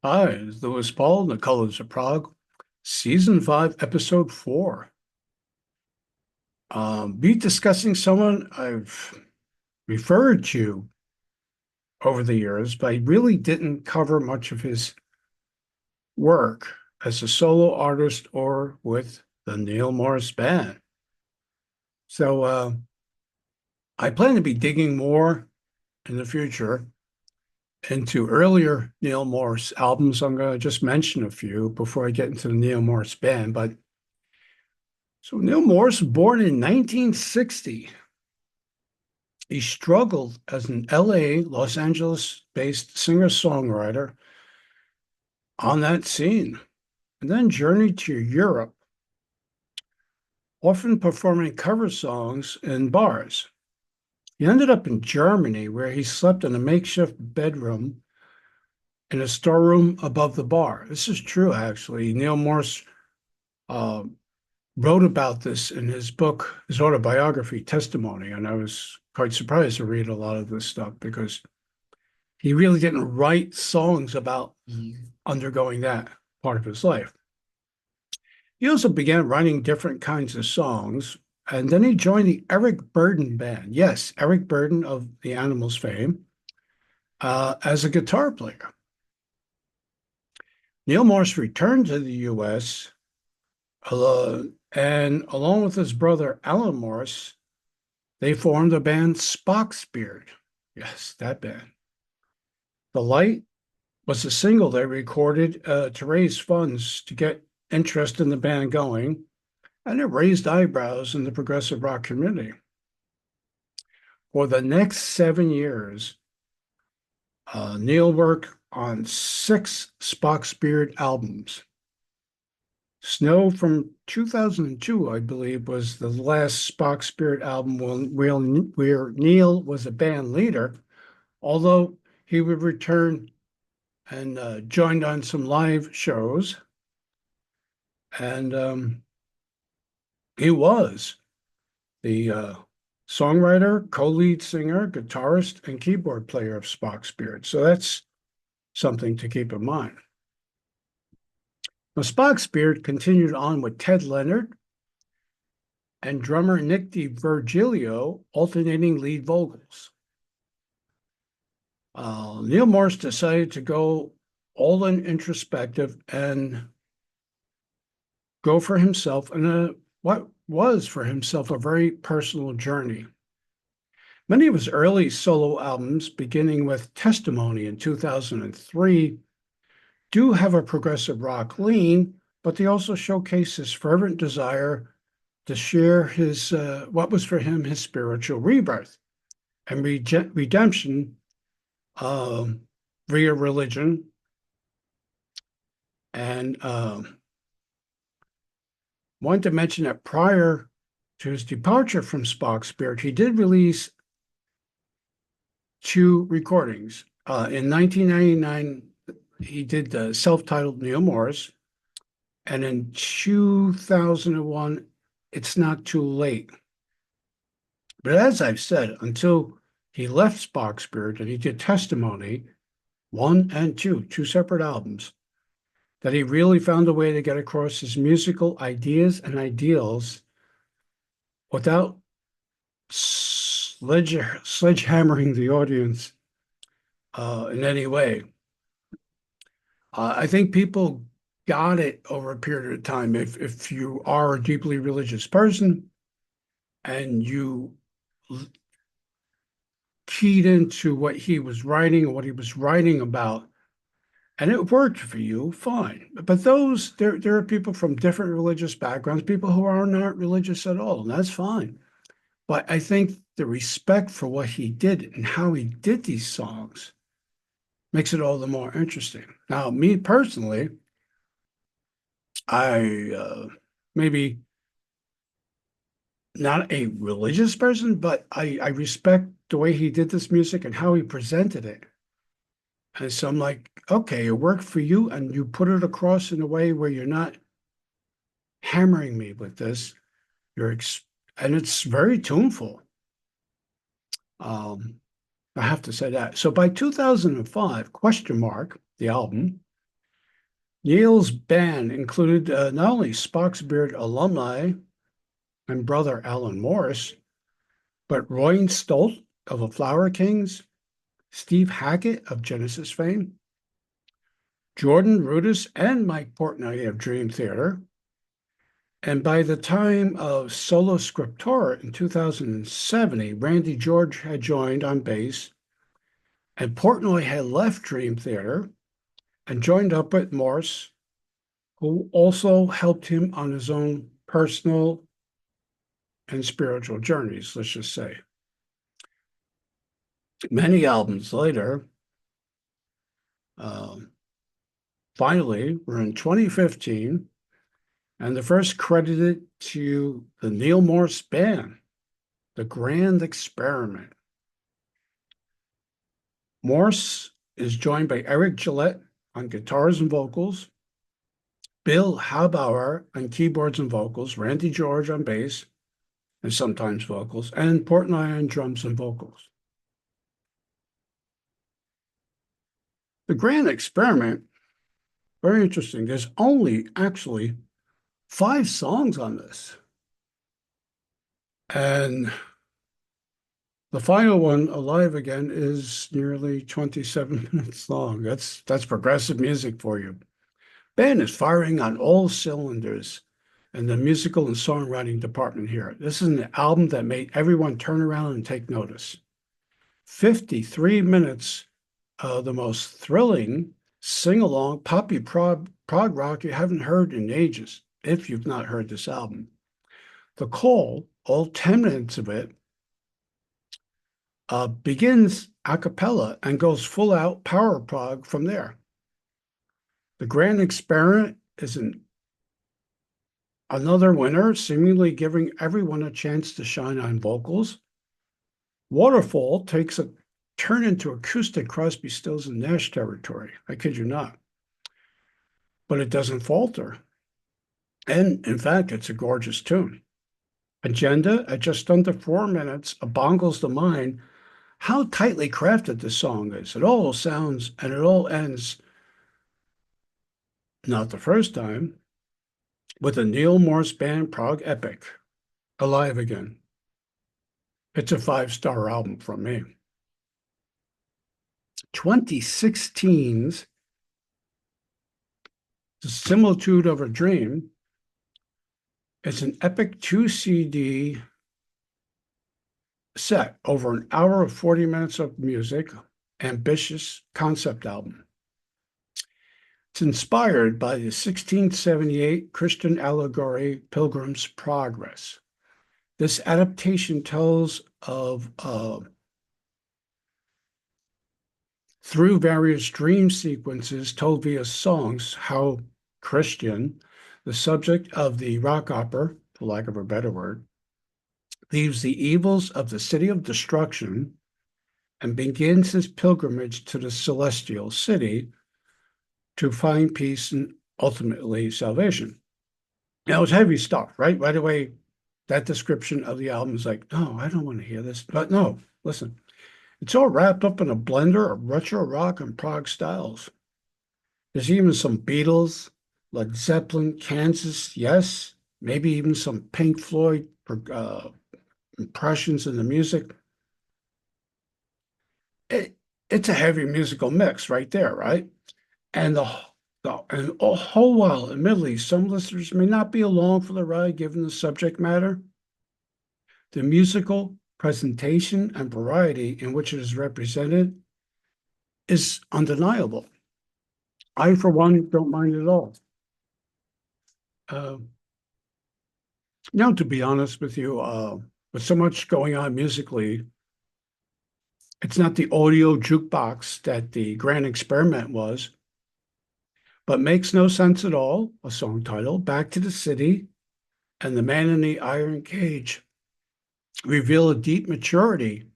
Hi, it's Louis Paul, The Colors of Prague, Season 5, Episode 4. Be discussing someone I've referred to over the years, but I really didn't cover much of his work as a solo artist or with the Neal Morse Band. So I plan to be digging more in the future into earlier Neal Morse albums. I'm going to just mention a few before I get into the Neal Morse Band, but so Neal Morse was born in 1960. He struggled as an LA, Los Angeles-based singer-songwriter on that scene, and then journeyed to Europe, often performing cover songs in bars. He ended up in Germany, where he slept in a makeshift bedroom in a storeroom above the bar. This is true, actually. Neal Morse uh, wrote about this in his book, his autobiography, Testimony, and I was quite surprised to read a lot of this stuff because he really didn't write songs about undergoing that part of his life. He also began writing different kinds of songs, and then he joined the Eric Burdon Band. Yes, Eric Burdon of the Animals fame, as a guitar player. Neal Morse returned to the U.S. And along with his brother Alan Morse, they formed the band Spock's Beard. Yes, that band. The Light was a single they recorded to raise funds to get interest in the band going, and it raised eyebrows in the progressive rock community. For the next 7 years, Neal worked on 6 Spock's Beard albums. Snow from 2002, I believe, was the last Spock's Beard album where Neal was a band leader, although he would return and joined on some live shows. And he was the songwriter, co-lead singer, guitarist, and keyboard player of Spock's Beard. So that's something to keep in mind. Now, Spock's Beard continued on with Ted Leonard and drummer Nick DiVirgilio alternating lead vocals. Neal Morse decided to go all in introspective and go for himself in what was for himself a very personal journey. Many of his early solo albums, beginning with Testimony in 2003, do have a progressive rock lean, but they also showcase his fervent desire to share his what was for him his spiritual rebirth and redemption via religion. And wanted to mention that prior to his departure from Spock's Beard, he did release 2 recordings. In 1999, he did the self-titled Neal Morse, and in 2001, It's Not Too Late. But as I've said, until he left Spock's Beard and he did Testimony, 1 and 2, 2 separate albums, that he really found a way to get across his musical ideas and ideals without sledgehammering the audience in any way. I think people got it over a period of time. If you are a deeply religious person and you keyed into what he was writing and what he was writing about, and it worked for you, fine. But there are people from different religious backgrounds, people who are not religious at all, and that's fine. But I think the respect for what he did and how he did these songs makes it all the more interesting. Now, me personally, I maybe not a religious person, but I respect the way he did this music and how he presented it. And so I'm like, okay, it worked for you, and you put it across in a way where you're not hammering me with this. And it's very tuneful. Um, I have to say that. So by 2005, Question Mark, the album, Neal's band included not only Spock's Beard alumni and brother Alan Morse, but Roy Stolt of the Flower Kings, Steve Hackett of Genesis fame, Jordan Rudess and Mike Portnoy of Dream Theater. And by the time of Solo Scriptura in 2070, Randy George had joined on bass, and Portnoy had left Dream Theater and joined up with Morse, who also helped him on his own personal and spiritual journeys, let's just say. Many albums later, um, finally, we're in 2015, and the first credited to the Neal Morse Band, The Grand Experiment. Morse is joined by Eric Gillette on guitars and vocals, Bill Haubauer on keyboards and vocals, Randy George on bass and sometimes vocals, and Portnoy on drums and vocals. The Grand Experiment, very interesting. There's only actually 5 songs on this. And the final one, Alive Again, is nearly 27 minutes long. That's progressive music for you. Band is firing on all cylinders in the musical and songwriting department here. This is an album that made everyone turn around and take notice. 53 minutes of the most thrilling sing-along poppy prog rock you haven't heard in ages, if you've not heard this album. The Call, all 10 minutes of it, begins a cappella and goes full out power prog from there. The Grand Experiment is another winner, seemingly giving everyone a chance to shine on vocals. Waterfall takes a turn into acoustic Crosby, Stills, and Nash territory. I kid you not. But it doesn't falter. And in fact, it's a gorgeous tune. Agenda, at just under 4 minutes, boggles the mind how tightly crafted this song is. It all sounds and it all ends, not the first time, with a Neal Morse Band prog epic, Alive Again. It's a 5-star album from me. 2016's The Similitude of a Dream is an epic 2 CD set over an hour of 40 minutes of music, ambitious concept album. It's inspired by the 1678 Christian allegory Pilgrim's Progress. This adaptation tells of, through various dream sequences told via songs, how Christian, the subject of the rock opera, for lack of a better word, leaves the evils of the city of destruction and begins his pilgrimage to the celestial city to find peace and ultimately salvation. Now, it's heavy stuff, right? Right away, that description of the album is like, no, I don't want to hear this. But no, listen, it's all wrapped up in a blender of retro rock and prog styles. There's even some Beatles, Led Zeppelin, Kansas, yes, maybe even some Pink Floyd impressions in the music. It's a heavy musical mix right there, right? And and a whole while, admittedly, some listeners may not be along for the ride given the subject matter. The musical presentation and variety in which it is represented is undeniable. I, for one, don't mind it at all. To be honest with you, with so much going on musically, it's not the audio jukebox that the Grand Experiment was, but makes no sense at all, a song title, Back to the City, and The Man in the Iron Cage reveal a deep maturity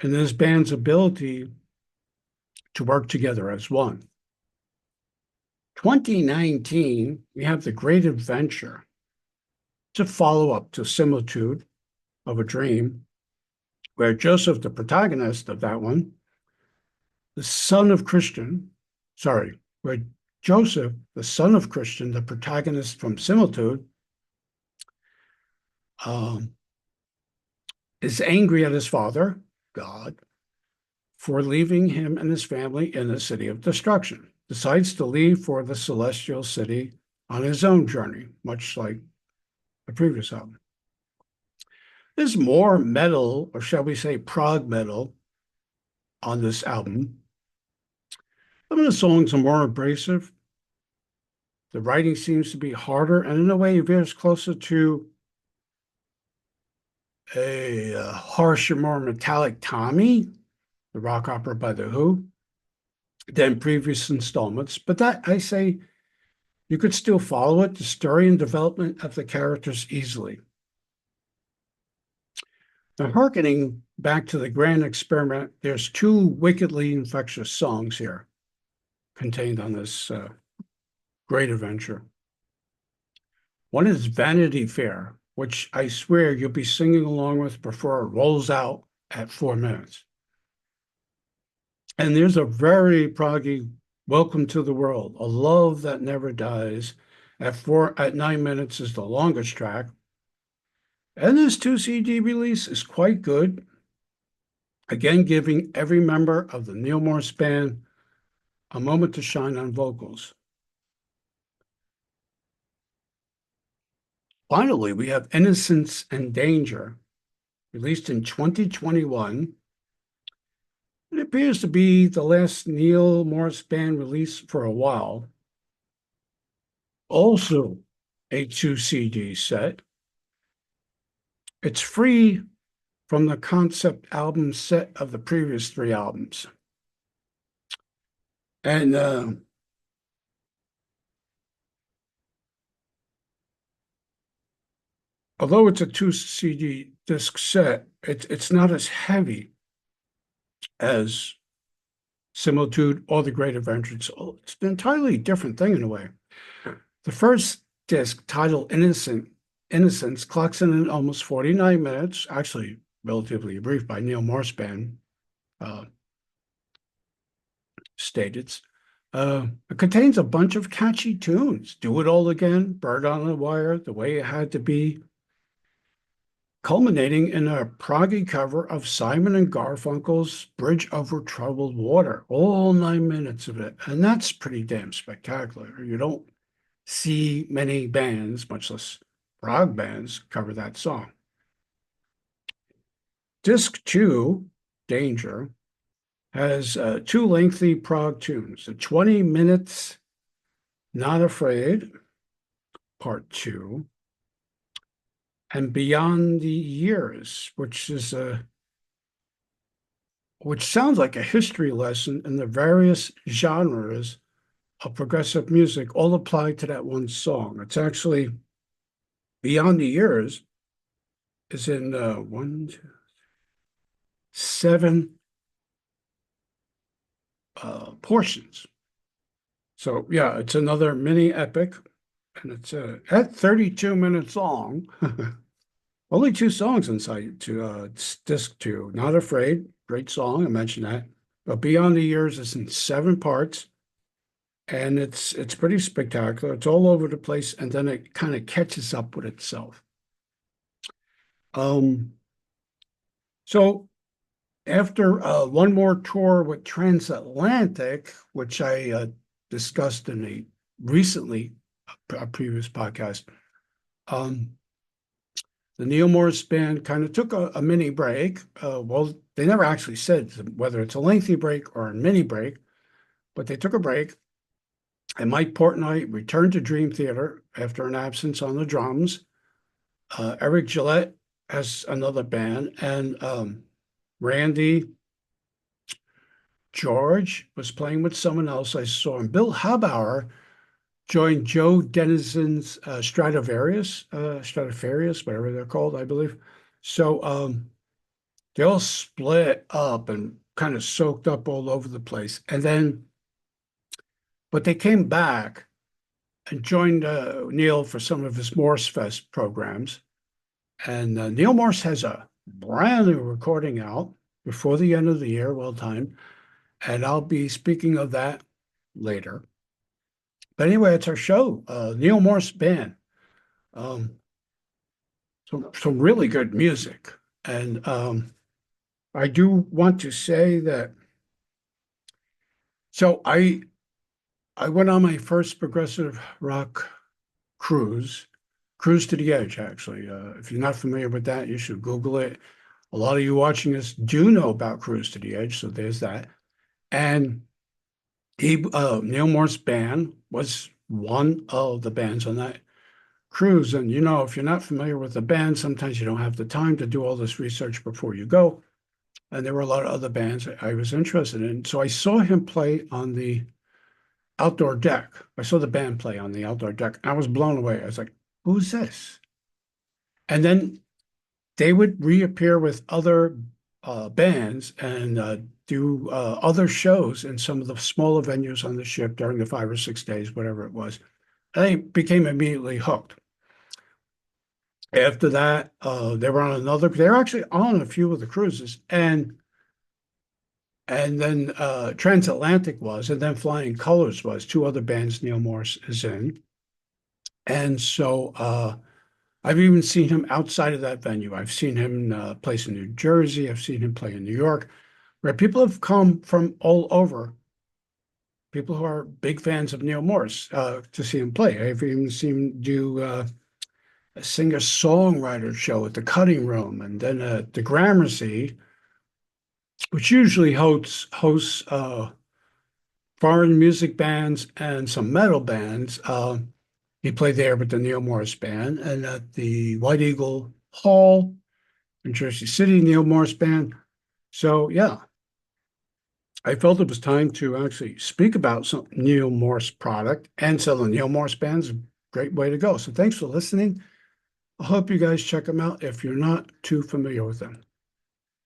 in this band's ability to work together as one. 2019, we have The Great Adventure. It's a follow-up to Similitude of a Dream, where Joseph, the protagonist of that one, the son of Christian, where Joseph, the son of Christian, the protagonist from Similitude, um, is angry at his father, God, for leaving him and his family in the city of destruction, decides to leave for the celestial city on his own journey, much like the previous album. There's more metal, or shall we say prog metal, on this album. Some of the songs are more abrasive. The writing seems to be harder, and in a way, veers closer to a harsher, more metallic Tommy, the rock opera by The Who, than previous installments. But that, I say, you could still follow it, the story and development of the characters easily. Now, hearkening back to the grand experiment, there's two wickedly infectious songs here contained on this great adventure. One is Vanity Fair, which I swear you'll be singing along with before it rolls out at 4 minutes. And there's a very proggy Welcome to the World, A Love That Never Dies. At 9 minutes is the longest track. And this 2 CD release is quite good. Again, giving every member of the Neal Morse band a moment to shine on vocals. Finally, we have Innocence and Danger, released in 2021. It appears to be the last Neal Morse band release for a while. Also, a 2 CD set. It's free from the concept album set of the previous 3 albums. And although it's a 2 CD disc set, it's not as heavy as Similitude or The Great Adventure. It's an entirely different thing in a way. The first disc, titled Innocence, clocks in at almost 49 minutes, actually relatively brief by Neal Morse band stated. It contains a bunch of catchy tunes. Do It All Again, Bird on the Wire, The Way It Had to Be, culminating in a proggy cover of Simon and Garfunkel's Bridge Over Troubled Water, all 9 minutes of it. And that's pretty damn spectacular. You don't see many bands, much less prog bands, cover that song. Disc 2, Danger, has 2 lengthy prog tunes. 20 minutes, Not Afraid, Part 2, and Beyond the Years, which sounds like a history lesson in the various genres of progressive music, all applied to that one song. It's actually Beyond the Years is in 1, 2, 7 portions. So yeah, it's another mini epic, and it's at 32 minutes long. Only 2 songs inside to disc 2. Not Afraid, great song, I mentioned that. But Beyond the Years is in 7 parts, and it's pretty spectacular. It's all over the place, and then it kind of catches up with itself. So after one more tour with Transatlantic, which I discussed in a previous podcast, the Neal Morse band kind of took a mini break. Well, they never actually said whether it's a lengthy break or a mini break, but they took a break. And Mike Portnoy returned to Dream Theater after an absence on the drums. Eric Gillette has another band, and Randy George was playing with someone else I saw. And Bill Habauer joined Joe Denizen's Stradivarius, whatever they're called, I believe. So they all split up and kind of soaked up all over the place. But they came back and joined Neal for some of his Morse Fest programs. And Neal Morse has a brand new recording out before the end of the year, well timed. And I'll be speaking of that later. But anyway, it's our show. Neal Morse Band. Um, some really good music. And I do want to say that so I went on my first progressive rock cruise, Cruise to the Edge, actually. If you're not familiar with that, you should Google it. A lot of you watching this do know about Cruise to the Edge, so there's that. And Neal Morse band was one of the bands on that cruise. And if you're not familiar with the band, sometimes you don't have the time to do all this research before you go. And there were a lot of other bands I was interested in. So I saw him play on the outdoor deck. I saw the band play on the outdoor deck. And I was blown away. I was like, who's this? And then they would reappear with other bands and do other shows in some of the smaller venues on the ship during the 5 or 6 days, whatever it was. I became immediately hooked. After that, they were on another. They were actually on a few of the cruises, and then Transatlantic was, and then Flying Colors was. Two other bands Neal Morse is in, and so I've even seen him outside of that venue. I've seen him place in New Jersey. I've seen him play in New York, where people have come from all over. People who are big fans of Neal Morse to see him play. I've even seen him do a singer-songwriter show at the Cutting Room, and then the Gramercy, which usually hosts foreign music bands and some metal bands. He played there with the Neal Morse Band, and at the White Eagle Hall in Jersey City, Neal Morse Band. So yeah, I felt it was time to actually speak about some Neal Morse product, and so the Neal Morse Band's a great way to go. So thanks for listening. I hope you guys check them out if you're not too familiar with them.